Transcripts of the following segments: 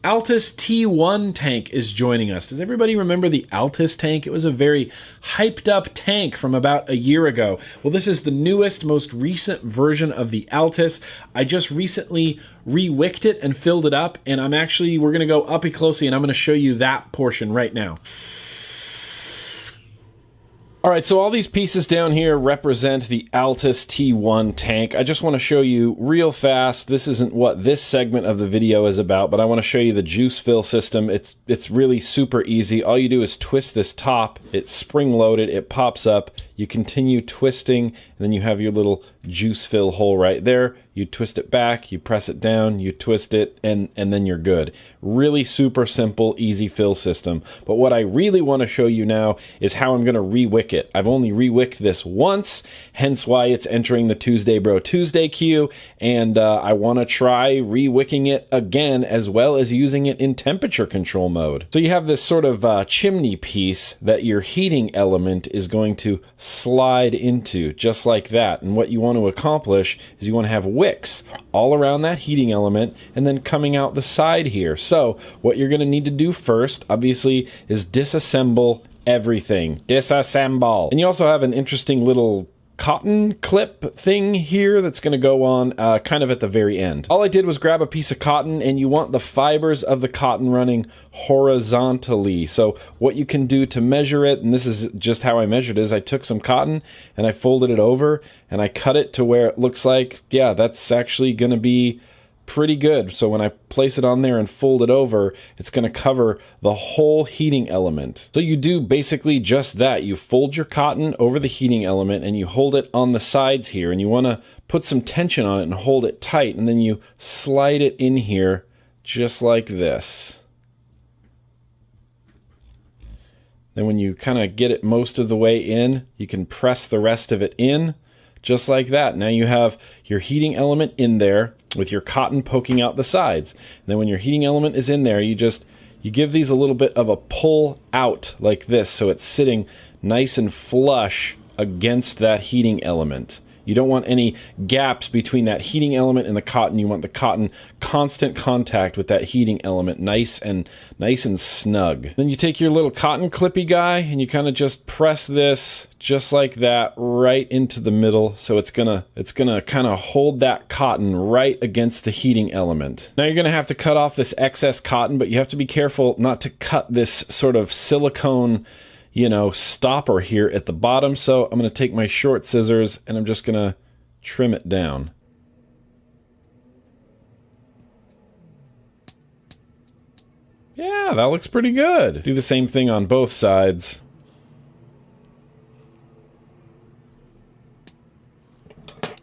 Altus T1 tank is joining us. Does everybody remember the Altus tank? It was a very hyped up tank from about a year ago. Well, this is the newest, most recent version of the Altus. I just recently re-wicked it and filled it up, and we're gonna go up closely and I'm gonna show you that portion right now. All right, so all these pieces down here represent the Altus T1 tank. I just want to show you real fast. This isn't what this segment of the video is about, but I want to show you the juice fill system. It's really super easy. All you do is twist this top. It's spring-loaded. It pops up. You continue twisting, and then you have your little juice fill hole right there. You twist it back, you press it down, you twist it, and then you're good. Really super simple, easy fill system. But what I really want to show you now is how I'm going to re-wick it. I've only re-wicked this once, hence why it's entering the Tuesday Bro Tuesday queue, and I want to try re-wicking it again, as well as using it in temperature control mode. So you have this sort of chimney piece that your heating element is going to slide into, just like that. And what you want to accomplish is you want to have wicks all around that heating element and then coming out the side here. So what you're going to need to do first, obviously, is disassemble everything. Disassemble. And you also have an interesting little cotton clip thing here that's going to go on kind of at the very end. All I did was grab a piece of cotton, and you want the fibers of the cotton running horizontally. So what you can do to measure it, and this is just how I measured it, is I took some cotton and I folded it over and I cut it to where it looks like, yeah, that's actually going to be pretty good. So when I place it on there and fold it over, it's going to cover the whole heating element. So you do basically just that. You fold your cotton over the heating element and you hold it on the sides here, and you want to put some tension on it and hold it tight, and then you slide it in here just like this. Then when you kind of get it most of the way in, you can press the rest of it in just like that. Now you have your heating element in there with your cotton poking out the sides. And then when your heating element is in there, you give these a little bit of a pull out like this, so it's sitting nice and flush against that heating element. You don't want any gaps between that heating element and the cotton. You want the cotton constant contact with that heating element, nice and snug. Then you take your little cotton clippy guy and you kind of just press this just like that right into the middle. So it's gonna kind of hold that cotton right against the heating element. Now you're gonna have to cut off this excess cotton, but you have to be careful not to cut this sort of silicone, stopper here at the bottom. So I'm going to take my short scissors and I'm just going to trim it down. Yeah, that looks pretty good. Do the same thing on both sides.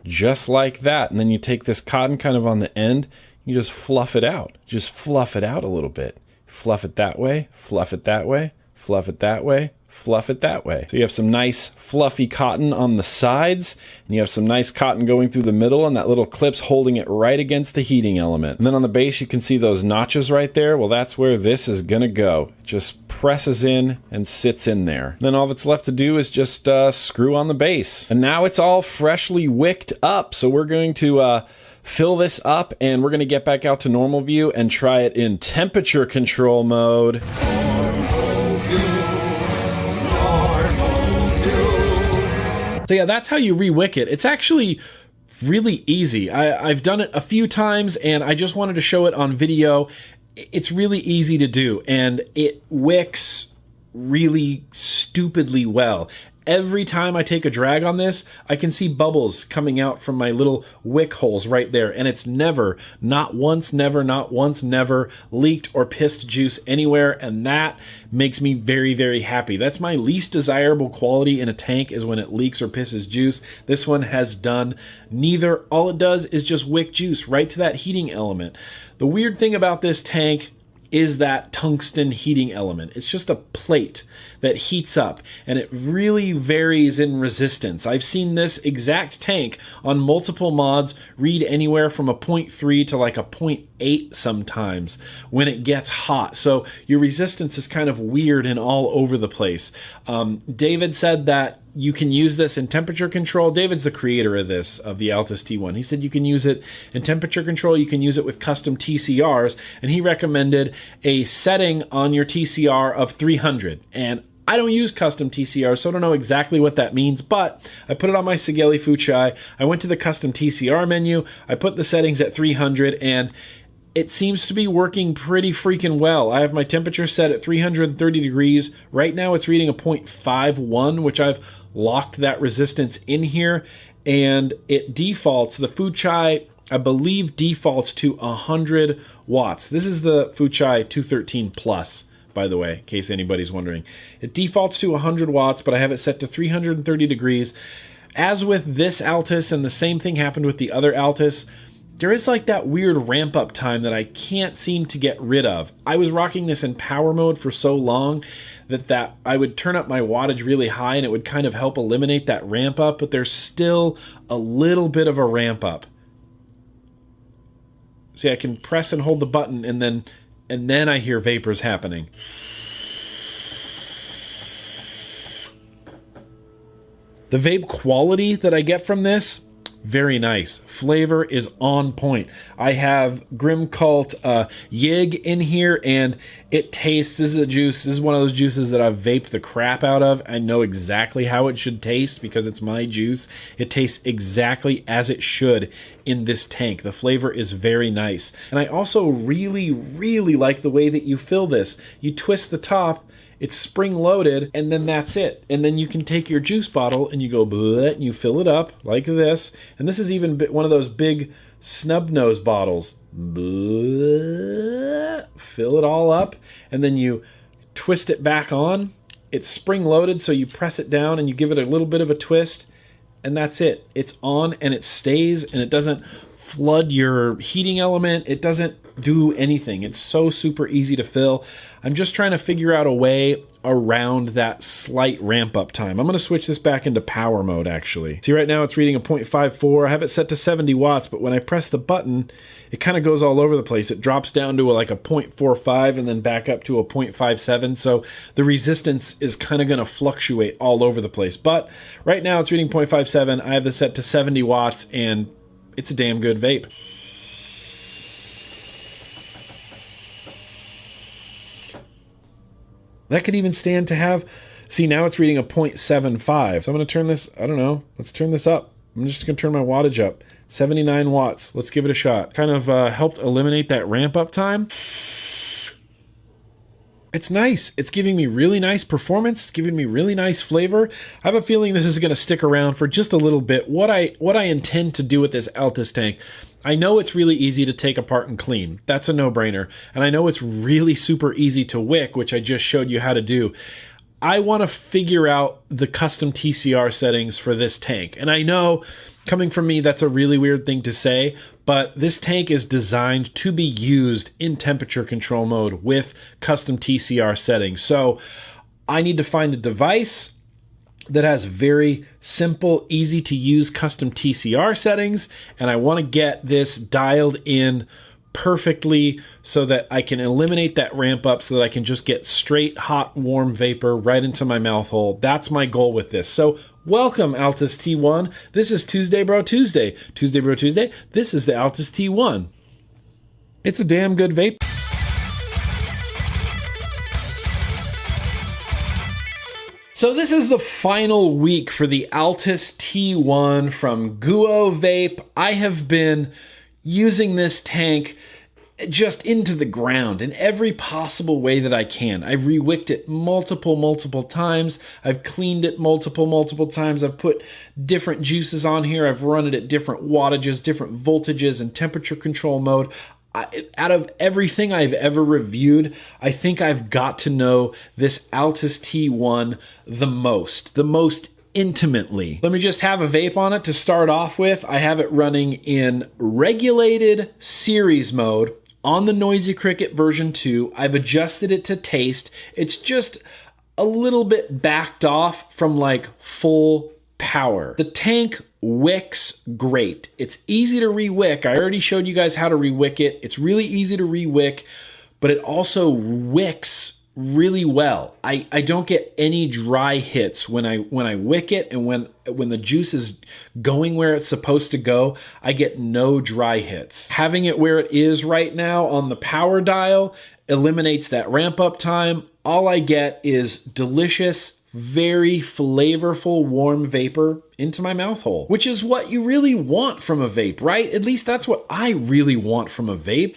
Just like that. And then you take this cotton kind of on the end, you just fluff it out. Just fluff it out a little bit. Fluff it that way, fluff it that way, fluff it that way, fluff it that way. So you have some nice fluffy cotton on the sides, and you have some nice cotton going through the middle, and that little clip's holding it right against the heating element. And then on the base you can see those notches right there. Well, that's where this is gonna go. It just presses in and sits in there. And then all that's left to do is just screw on the base. And now it's all freshly wicked up. So we're going to fill this up, and we're going to get back out to normal view and try it in temperature control mode. So yeah, that's how you re-wick it. It's actually really easy. I've done it a few times, and I just wanted to show it on video. It's really easy to do, and it wicks really stupidly well. Every time I take a drag on this, I can see bubbles coming out from my little wick holes right there, and it's never, not once, never leaked or pissed juice anywhere, and that makes me very, very happy. That's my least desirable quality in a tank, is when it leaks or pisses juice. This one has done neither. All it does is just wick juice right to that heating element. The weird thing about this tank is that tungsten heating element. It's just a plate that heats up, and it really varies in resistance. I've seen this exact tank on multiple mods read anywhere from a 0.3 to like a 0.8 0.8 sometimes when it gets hot. So your resistance is kind of weird and all over the place. David said that you can use this in temperature control. David's the creator of this, of the Altus T1. He said you can use it in temperature control. You can use it with custom TCRs. And he recommended a setting on your TCR of 300. And I don't use custom TCRs, so I don't know exactly what that means, but I put it on my Sigeli Fuchai. I went to the custom TCR menu. I put the settings at 300, and it seems to be working pretty freaking well. I have my temperature set at 330 degrees. Right now it's reading a 0.51, which I've locked that resistance in here, and it defaults, the Fuchai, I believe, defaults to 100 watts. This is the Fuchai 213 Plus, by the way, in case anybody's wondering. It defaults to 100 watts, but I have it set to 330 degrees. As with this Altus, and the same thing happened with the other Altus, there is like that weird ramp up time that I can't seem to get rid of. I was rocking this in power mode for so long that I would turn up my wattage really high and it would kind of help eliminate that ramp up, but there's still a little bit of a ramp up. See, I can press and hold the button and then I hear vapors happening. The vape quality that I get from this, very nice. Flavor is on point. I have Grimm Cult Yig in here, and it tastes, this is a juice, this is one of those juices that I've vaped the crap out of. I know exactly how it should taste because it's my juice. It tastes exactly as it should in this tank. The flavor is very nice. And I also really, really like the way that you fill this. You twist the top, it's spring loaded, and then that's it. And then you can take your juice bottle and you go bleh, and you fill it up like this. And this is even one of those big snub nose bottles. Bleh, fill it all up, and then you twist it back on. It's spring loaded, so you press it down and you give it a little bit of a twist, and that's it. It's on and it stays, and it doesn't flood your heating element. It doesn't do anything. It's so super easy to fill. I'm just trying to figure out a way around that slight ramp up time. I'm going to switch this back into power mode actually. See, right now it's reading a 0.54. I have it set to 70 watts, but when I press the button, it kind of goes all over the place. It drops down to like a 0.45 and then back up to a 0.57. So the resistance is kind of going to fluctuate all over the place. But right now it's reading 0.57. I have this set to 70 watts and it's a damn good vape. That could even stand to have, see, now it's reading a 0.75. So I'm going to turn this, I don't know, let's turn this up. I'm just going to turn my wattage up. 79 watts. Let's give it a shot. Kind of helped eliminate that ramp up time. It's nice. It's giving me really nice performance. It's giving me really nice flavor. I have a feeling this is going to stick around for just a little bit. What I intend to do with this Altus tank, I know it's really easy to take apart and clean. That's a no-brainer. And I know it's really super easy to wick, which I just showed you how to do. I want to figure out the custom TCR settings for this tank. And I know, coming from me, that's a really weird thing to say, but this tank is designed to be used in temperature control mode with custom TCR settings. So I need to find a device that has very simple, easy to use custom TCR settings, and I want to get this dialed in perfectly so that I can eliminate that ramp up so that I can just get straight hot warm vapor right into my mouth hole. That's my goal with this. So welcome, Altus T1. This is Tuesday Bro Tuesday. Tuesday Bro Tuesday. This is the Altus T1. It's a damn good vape. So this is the final week for the Altus T1 from Guo Vape. I have been using this tank just into the ground in every possible way that I can. I've re-wicked it multiple times. I've cleaned it multiple times. I've put different juices on here. I've run it at different wattages, different voltages, and temperature control mode. Out of everything I've ever reviewed, I think I've got to know this Altus T1 the most intimately. Let me just have a vape on it to start off with. I have it running in regulated series mode on the Noisy Cricket version 2. I've adjusted it to taste. It's just a little bit backed off from like full power. The tank wicks great. It's easy to re-wick. I already showed you guys how to re-wick it. It's really easy to re-wick, but it also wicks really well. I don't get any dry hits when I wick it, and when the juice is going where it's supposed to go, I get no dry hits. Having it where it is right now on the power dial eliminates that ramp up time. All I get is delicious, very flavorful, warm vapor into my mouth hole, which is what you really want from a vape, right? At least that's what I really want from a vape.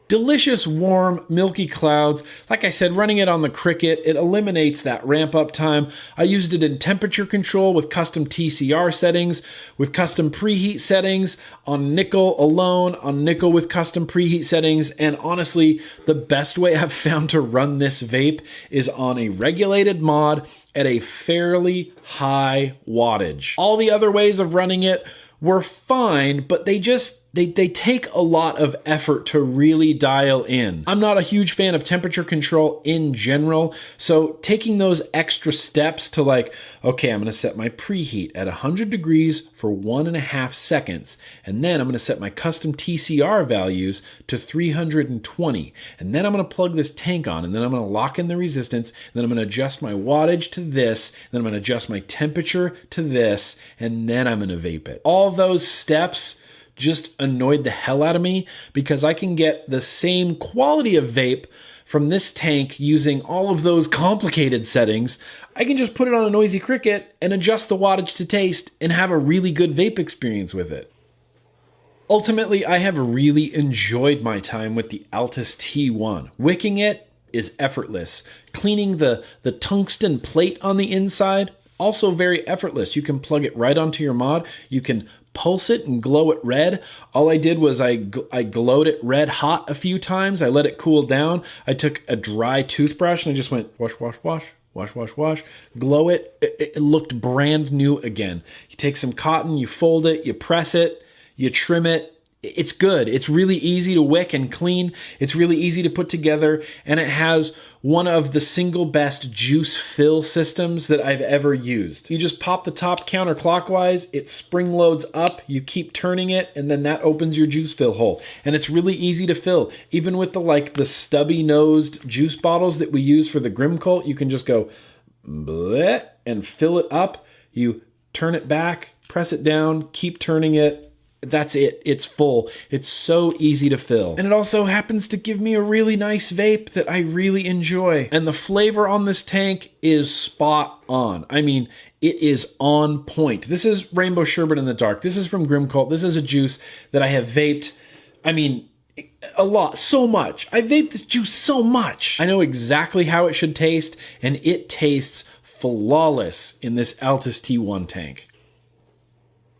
Delicious, warm, milky clouds. Like I said, running it on the Cricut, it eliminates that ramp up time. I used it in temperature control with custom TCR settings, with custom preheat settings, on nickel alone, on nickel with custom preheat settings. And honestly, the best way I've found to run this vape is on a regulated mod at a fairly high wattage. All the other ways of running it were fine, but they take a lot of effort to really dial in. I'm not a huge fan of temperature control in general, so taking those extra steps to like, okay, I'm gonna set my preheat at 100 degrees for 1.5 seconds, and then I'm gonna set my custom TCR values to 320, and then I'm gonna plug this tank on, and then I'm gonna lock in the resistance, and then I'm gonna adjust my wattage to this, then I'm gonna adjust my temperature to this, and then I'm gonna vape it. All those steps just annoyed the hell out of me, because I can get the same quality of vape from this tank using all of those complicated settings. I can just put it on a noisy Cricut and adjust the wattage to taste and have a really good vape experience with it. Ultimately, I have really enjoyed my time with the Altus T1. Wicking it is effortless. Cleaning the tungsten plate on the inside, also very effortless. You can plug it right onto your mod. You can pulse it and glow it red. All I did was I glowed it red hot a few times. I let it cool down. I took a dry toothbrush and I just went wash, wash, wash, wash, wash, wash, glow it. It looked brand new again. You take some cotton, you fold it, you press it, you trim it. It's good. It's really easy to wick and clean. It's really easy to put together, and it has one of the single best juice fill systems that I've ever used. You just pop the top counterclockwise, it spring loads up, you keep turning it, and then that opens your juice fill hole. And it's really easy to fill. Even with the stubby nosed juice bottles that we use for the Grimm Cult, you can just go bleh and fill it up. You turn it back, press it down, keep turning it. That's it. It's full. It's so easy to fill. And it also happens to give me a really nice vape that I really enjoy. And the flavor on this tank is spot on. I mean, it is on point. This is Rainbow Sherbet in the Dark. This is from Grimm Cult. This is a juice that I have vaped, I mean, a lot, so much. I vaped this juice so much. I know exactly how it should taste, and it tastes flawless in this Altus T1 tank.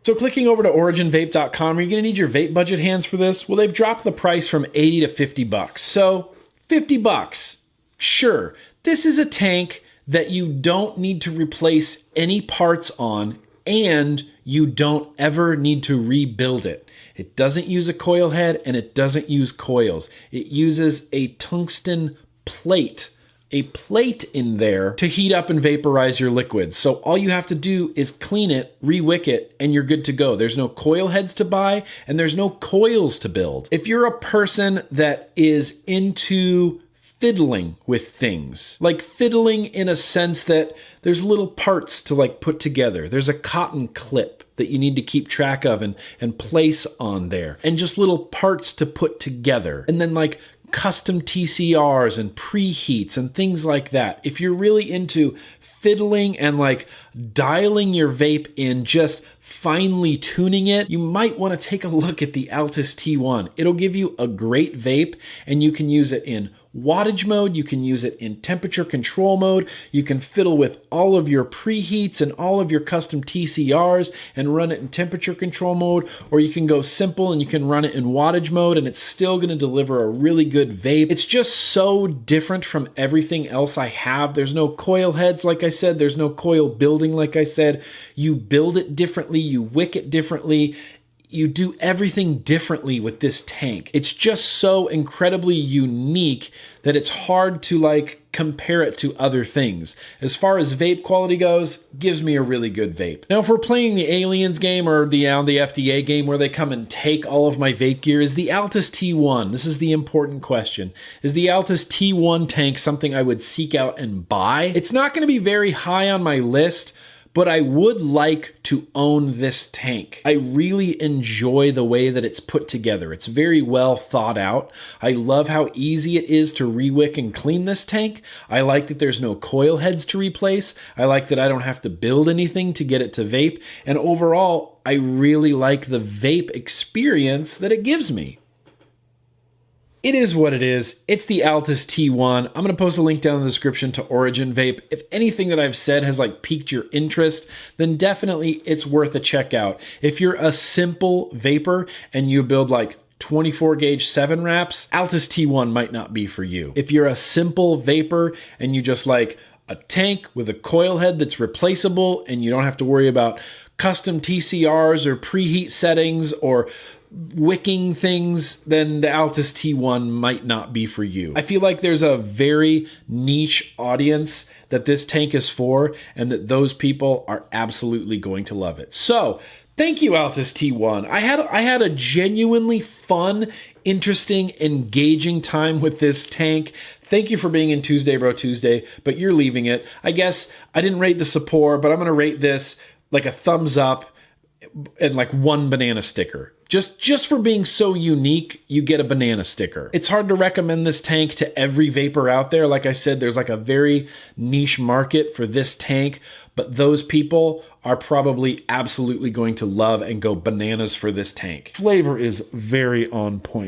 So clicking over to originvape.com, are you going to need your vape budget hands for this? Well, they've dropped the price from 80 to 50 bucks. So 50 bucks, sure. This is a tank that you don't need to replace any parts on, and you don't ever need to rebuild it. It doesn't use a coil head, and it doesn't use coils. It uses a tungsten plate. A plate in there to heat up and vaporize your liquids. So all you have to do is clean it, re-wick it, and you're good to go. There's no coil heads to buy, and there's no coils to build. If you're a person that is into fiddling with things, like fiddling in a sense that there's little parts to like put together. There's a cotton clip that you need to keep track of and place on there, and just little parts to put together. And then like custom TCRs and preheats and things like that. If you're really into fiddling and like dialing your vape in, just finely tuning it, you might want to take a look at the Altus T1. It'll give you a great vape, and you can use it in wattage mode, you can use it in temperature control mode, you can fiddle with all of your preheats and all of your custom TCRs and run it in temperature control mode, or you can go simple and you can run it in wattage mode and it's still going to deliver a really good vape. It's just so different from everything else I have. There's no coil heads, like I said, there's no coil building, like I said. You build it differently, you wick it differently. you do everything differently with this tank. It's just so incredibly unique that it's hard to like compare it to other things. As far as vape quality goes, gives me a really good vape. Now, if we're playing the Aliens game or the FDA game where they come and take all of my vape gear, is the Altus T1, this is the important question, is the Altus T1 tank something I would seek out and buy? It's not going to be very high on my list, but I would like to own this tank. I really enjoy the way that it's put together. It's very well thought out. I love how easy it is to rewick and clean this tank. I like that there's no coil heads to replace. I like that I don't have to build anything to get it to vape. And overall, I really like the vape experience that it gives me. It is what it is. It's the Altus T1. I'm going to post a link down in the description to Origin Vape. If anything that I've said has like piqued your interest, then definitely it's worth a check out. If you're a simple vapor and you build like 24 gauge 7 wraps, Altus T1 might not be for you. If you're a simple vapor and you just like a tank with a coil head that's replaceable and you don't have to worry about custom TCRs or preheat settings or wicking things, then the Altus T1 might not be for you. I feel like there's a very niche audience that this tank is for, and that those people are absolutely going to love it. So, thank you, Altus T1. I had a genuinely fun, interesting, engaging time with this tank. Thank you for being in Tuesday Bro Tuesday, but you're leaving it. I guess I didn't rate the support, but I'm going to rate this like a thumbs up and like 1 banana sticker. Just for being so unique, you get a banana sticker. It's hard to recommend this tank to every vapor out there. Like I said, there's like a very niche market for this tank, but those people are probably absolutely going to love and go bananas for this tank. Flavor is very on point.